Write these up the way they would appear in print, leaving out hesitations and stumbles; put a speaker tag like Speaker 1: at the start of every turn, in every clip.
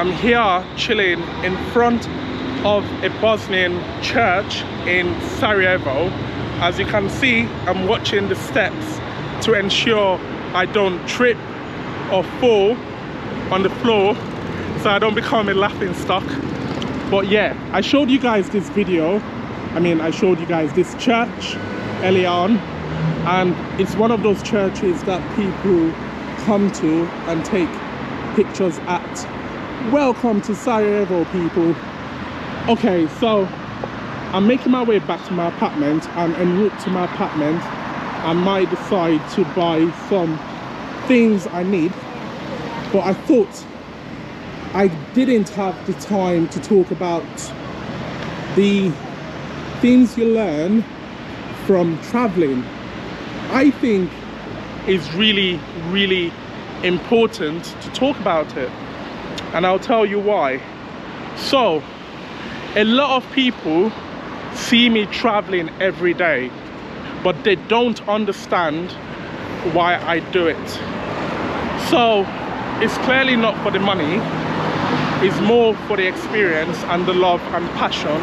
Speaker 1: I'm here chilling in front of a Bosnian church in Sarajevo. As you can see, I'm watching the steps to ensure I don't trip or fall on the floor so I don't become a laughing stock. But yeah, I showed you guys this video. I showed you guys this church earlier on, and it's one of those churches that people come to and take pictures at. Welcome to Sarajevo, people. Okay, so I'm making my way back to my apartment, and en route to my apartment I might decide to buy some things I need, but I thought I didn't have the time to talk about the things you learn from traveling. I think it's really important to talk about it, and I'll tell you why. So a lot of people see me traveling every day, but they don't understand why I do it. So it's clearly not for the money, it's more for the experience and the love and passion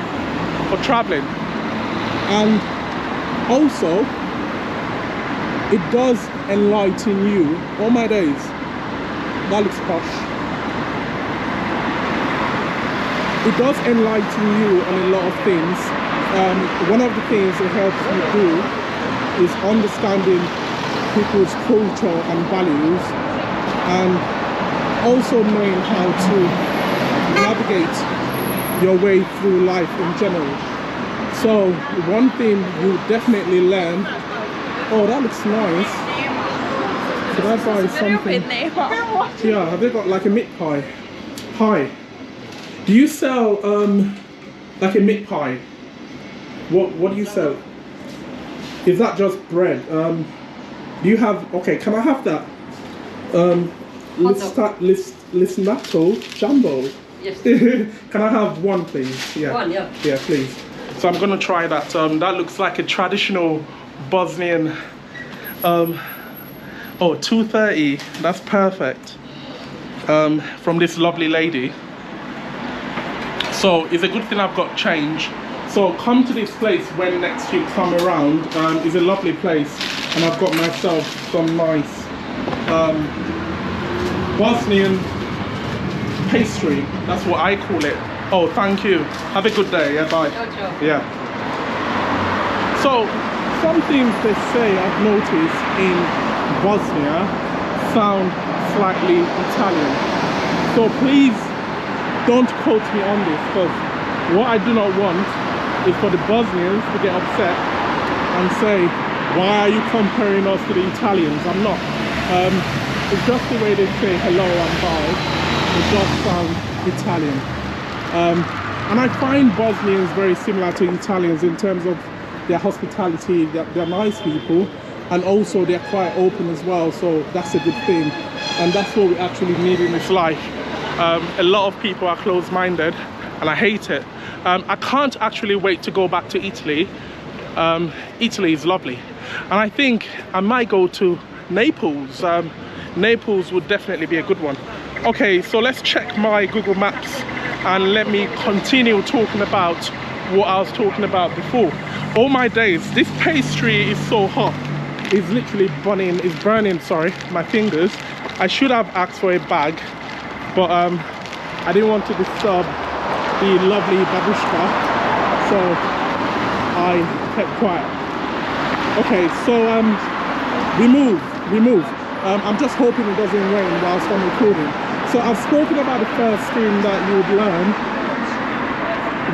Speaker 1: for traveling. And also it does enlighten you. Oh my days, that looks posh. It does enlighten you on a lot of things. One of the things it helps you do is understanding people's culture and values, and also knowing how to navigate your way through life in general. So one thing you definitely learn. Oh, that looks nice. Should I buy something? Yeah, have they got like a meat pie? Pie. Do you sell like a meat pie? What do you sell? Is that just bread? Do you have? Okay, can I have that? Listnato jumbo. Yes. Can I have one, please? Yeah. One, yeah. Yeah, please. So I'm gonna try that. That looks like a traditional Bosnian. Oh, 2:30. That's perfect. From this lovely lady. So it's a good thing I've got change. So come to this place when next you come around. It's a lovely place, and I've got myself some nice Bosnian pastry. That's what I call it. Oh, thank you. Have a good day. Yeah, bye. Yeah. So some things they say I've noticed in Bosnia sound slightly Italian. So please don't quote me on this, because what I do not want is for the Bosnians to get upset and say, why are you comparing us to the Italians? I'm not. It's just the way they say hello and bye. It does sound Italian. And I find Bosnians very similar to Italians in terms of their hospitality. They're nice people, and also they're quite open as well, so that's a good thing, and that's what we actually need in this life. A lot of people are closed-minded, and I hate it. I can't actually wait to go back to Italy. Italy is lovely, and I think I might go to Naples. Naples would definitely be a good one. Okay, so let's check my Google Maps and let me continue talking about what I was talking about before. Oh my days, this pastry is so hot. It's literally burning, sorry, my fingers. I should have asked for a bag, but I didn't want to disturb the lovely babushka, so I kept quiet. Okay, so we move. I'm just hoping it doesn't rain whilst I'm recording. So I've spoken about the first thing that you would learn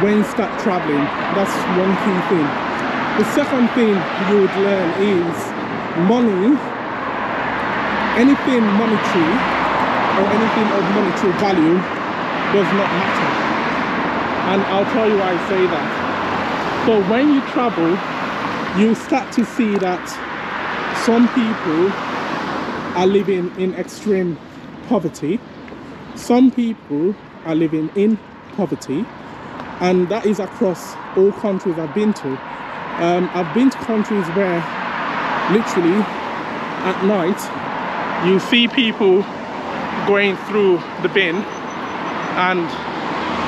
Speaker 1: when you start traveling. That's one key thing. The second thing you would learn is money. Anything monetary or anything of monetary value does not matter. And I'll tell you why I say that. So when you travel, you start to see that some people are living in extreme poverty. Some people are living in poverty, and that is across all countries I've been to. I've been to countries where literally at night you see people going through the bin and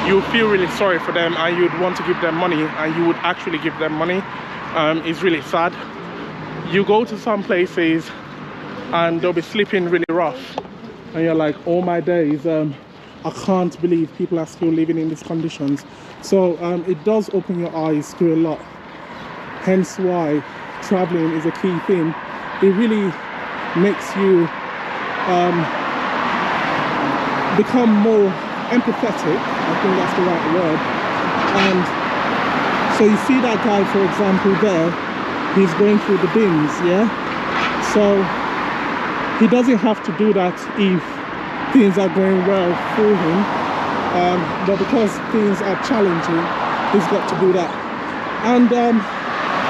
Speaker 1: you feel really sorry for them, and you'd want to give them money, and you would actually give them money. It's really sad. You go to some places and they'll be sleeping really rough, and you're like, oh my days, I can't believe people are still living in these conditions. So it does open your eyes to a lot, hence why traveling is a key thing. It really makes you become more empathetic, I think that's the right word. And so you see that guy, for example, there, he's going through the bins, yeah? So he doesn't have to do that if things are going well for him, but because things are challenging, he's got to do that. And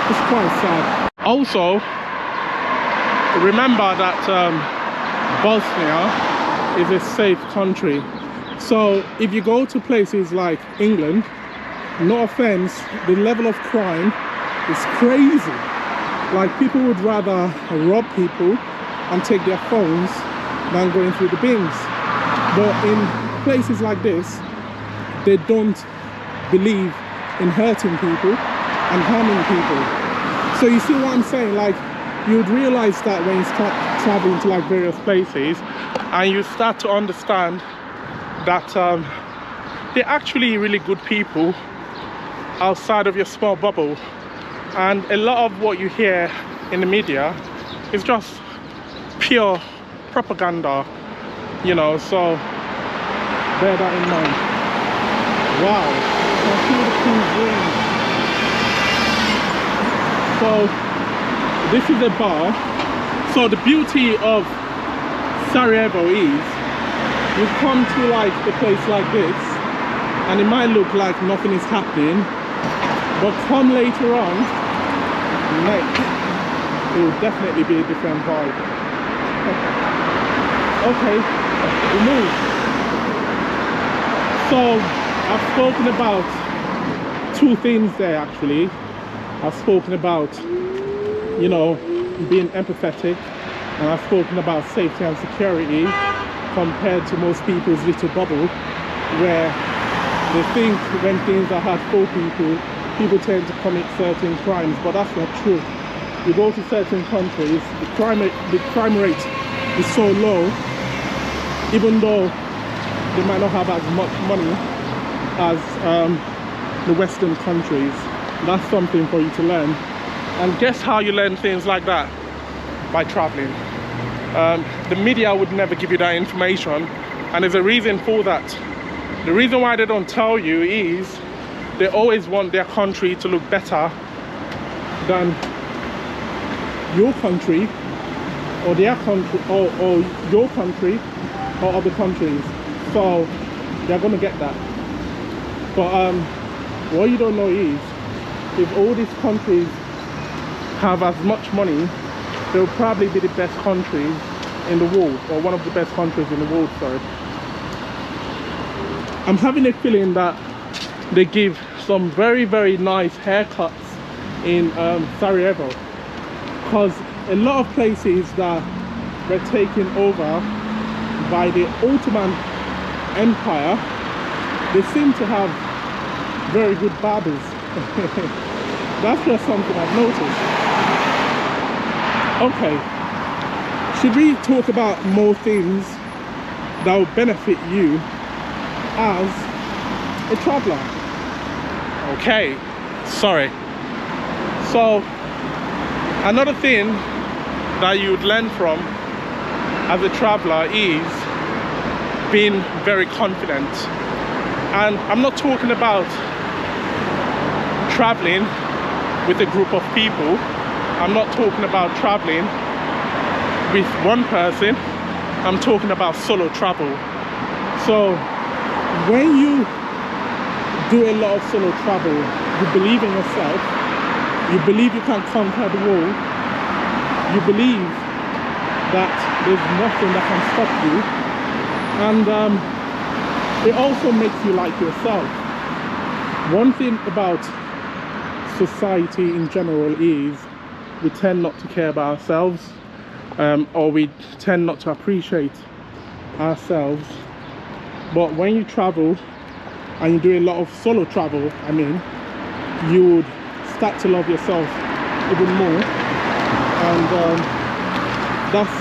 Speaker 1: it's quite sad. Also, remember that Bosnia is a safe country. So if you go to places like England, no offense, the level of crime is crazy. Like, people would rather rob people and take their phones than going through the bins. But in places like this, they don't believe in hurting people and harming people. So you see what I'm saying? Like, you would realize that when you start traveling to like various places, and you start to understand that they're actually really good people outside of your small bubble. And a lot of what you hear in the media is just pure propaganda, you know, so bear that in mind. Wow, I feel the cool breeze. So this is a bar. So the beauty of Sarajevo is, you come to like a place like this and it might look like nothing is happening, but come later on, mate, it will definitely be a different vibe. Okay, we move. So I've spoken about two things there actually. I've spoken about, you know, being empathetic, and I've spoken about safety and security compared to most people's little bubble, where they think when things are hard for people, people tend to commit certain crimes, but that's not true. You go to certain countries, the crime rate is so low, even though they might not have as much money as the Western countries. That's something for you to learn. And guess how you learn things like that? By traveling. The media would never give you that information, and there's a reason for that. The reason why they don't tell you is they always want their country to look better than your country, or their country, or your country, or other countries. So they're gonna get that. But what you don't know is, if all these countries have as much money, they'll probably be the best countries in the world, or one of the best countries in the world, sorry. I'm having a feeling that they give some very, very nice haircuts in Sarajevo, because a lot of places that were taken over by the Ottoman Empire, they seem to have very good barbers. That's just something I've noticed. Okay, should we talk about more things that will benefit you as a traveler? Okay, sorry. So another thing that you would learn from as a traveler is being very confident. And I'm not talking about traveling with a group of people. I'm not talking about traveling with one person. I'm talking about solo travel. So when you do a lot of solo travel, you believe in yourself, you believe you can conquer the world, you believe that there's nothing that can stop you, and it also makes you like yourself. One thing about society in general is we tend not to care about ourselves, or we tend not to appreciate ourselves But when you travel and you do a lot of solo travel, I mean, you would start to love yourself even more, and that's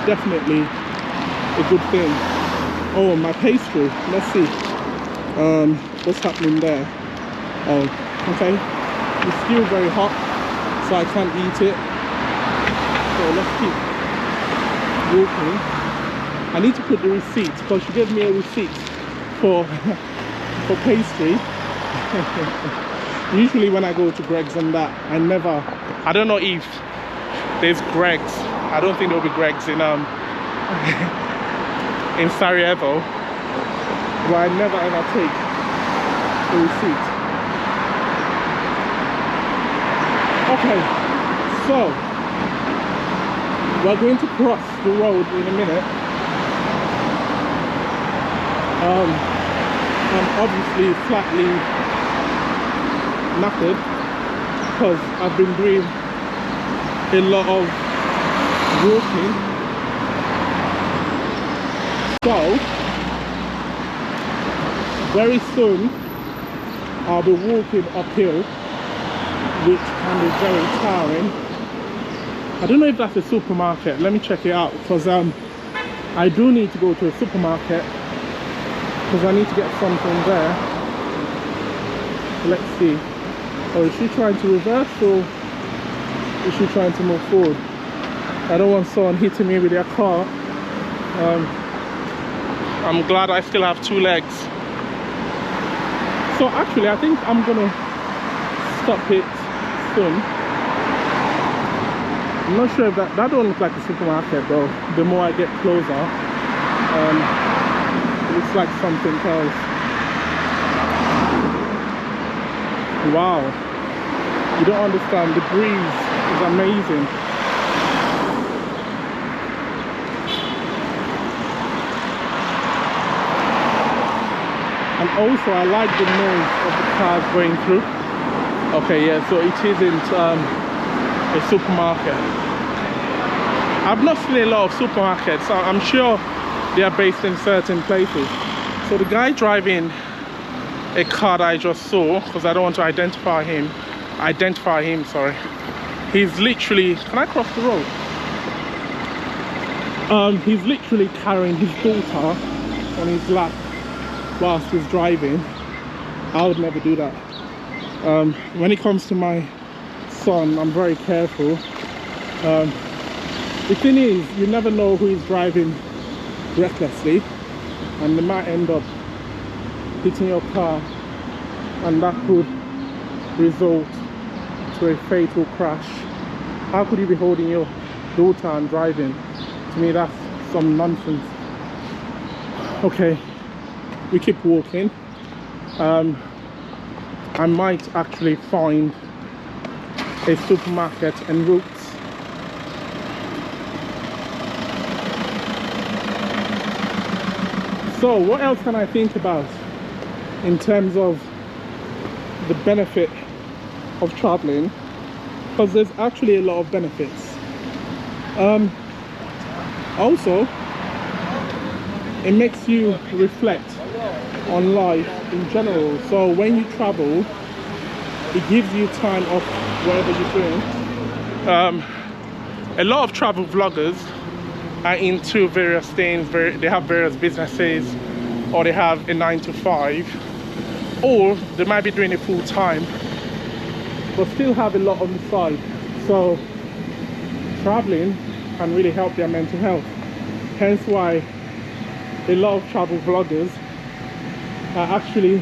Speaker 1: definitely a good thing. Oh, my pastry, let's see what's happening there. Oh, okay, it's still very hot, so I can't eat it, so let's keep walking. I need to put the receipt, because she gave me a receipt for for pastry. Usually when I go to Greg's and that, I don't know if there's Greg's. I don't think there'll be Greg's in in Sarajevo, but I never ever take a receipt. Okay, so we're going to cross the road in a minute. I'm obviously slightly knackered because I've been doing a lot of walking. So very soon I'll be walking uphill, which can be very tiring. I don't know if that's a supermarket. Let me check it out, because I do need to go to a supermarket because I need to get something there. Let's see. Or is she trying to reverse, or is she trying to move forward? I don't want someone hitting me with their car. I'm glad I still have 2 legs. So actually I think I'm gonna stop it soon. I'm not sure if that don't look like a supermarket though. The more I get closer, it looks like something else. Wow, you don't understand, the breeze is amazing. And also I like the noise of the cars going through. Okay, yeah, so it isn't a supermarket. I've not seen a lot of supermarkets. I'm sure they are based in certain places. So the guy driving a car that I just saw, because I don't want to identify him, sorry. He's literally, can I cross the road? He's literally carrying his daughter on his lap whilst he's driving. I would never do that. When it comes to my son, I'm very careful. The thing is, you never know who is driving recklessly, and they might end up hitting your car, and that could result to a fatal crash. How could you be holding your daughter and driving? To me, that's some nonsense. Okay, we keep walking. I might actually find a supermarket en route. So what else can I think about in terms of the benefit of traveling? Because there's actually a lot of benefits. Also, it makes you reflect on life in general. So when you travel, it gives you time off whatever you're doing. A lot of travel vloggers are into various things. They have various businesses, or they have a 9-to-5, or they might be doing it full time but still have a lot on the side. So traveling can really help their mental health. Hence why a lot of travel vloggers are actually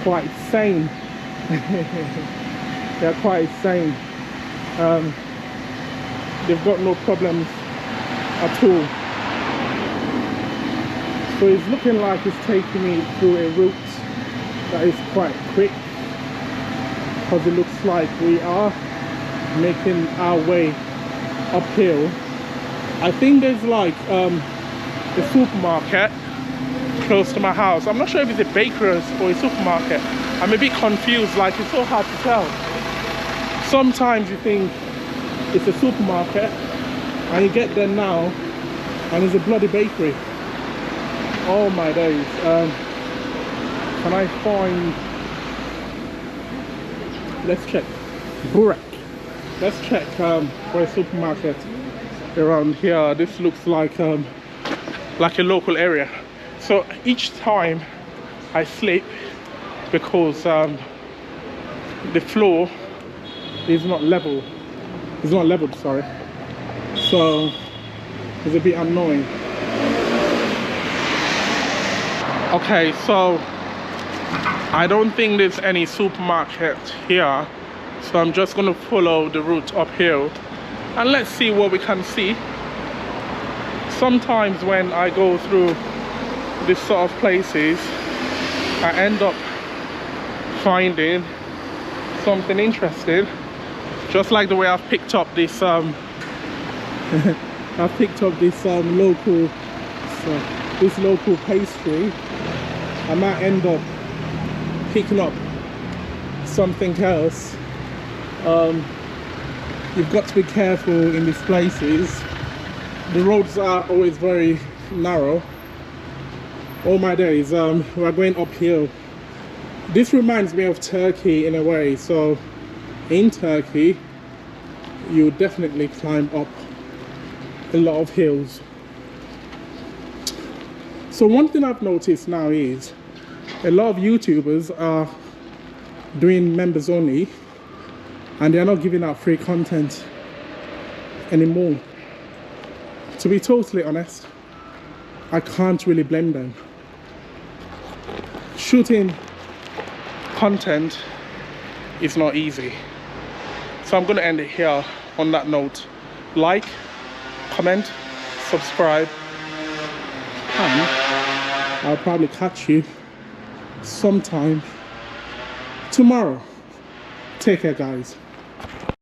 Speaker 1: quite sane. They're quite sane. They've got no problems at all. So it's looking like it's taking me through a route that is quite quick, because it looks like we are making our way uphill. I think there's like a supermarket close to my house. I'm not sure if it's a baker's or a supermarket. I'm a bit confused, like it's so hard to tell. Sometimes you think it's a supermarket and you get there now and it's a bloody bakery. Oh my days. Can I find... Let's check. Burek. Let's check for a supermarket around here. This looks like a local area. So each time I sleep, because the floor is not level. It's not leveled, sorry. So it's a bit annoying. Okay, so I don't think there's any supermarket here. So I'm just gonna follow the route uphill and let's see what we can see. Sometimes when I go through this sort of places, I end up finding something interesting, just like the way I've picked up this local pastry. I might end up picking up something else. You've got to be careful in these places. The roads are always very narrow. All my days, we're going uphill. This reminds me of Turkey in a way. So in Turkey, you definitely climb up a lot of hills. So one thing I've noticed now is a lot of YouTubers are doing members only, and they're not giving out free content anymore. To be totally honest, I can't really blame them. Shooting content is not easy. So I'm going to end it here on that note. Like, comment, subscribe, and I'll probably catch you sometime tomorrow. Take care, guys.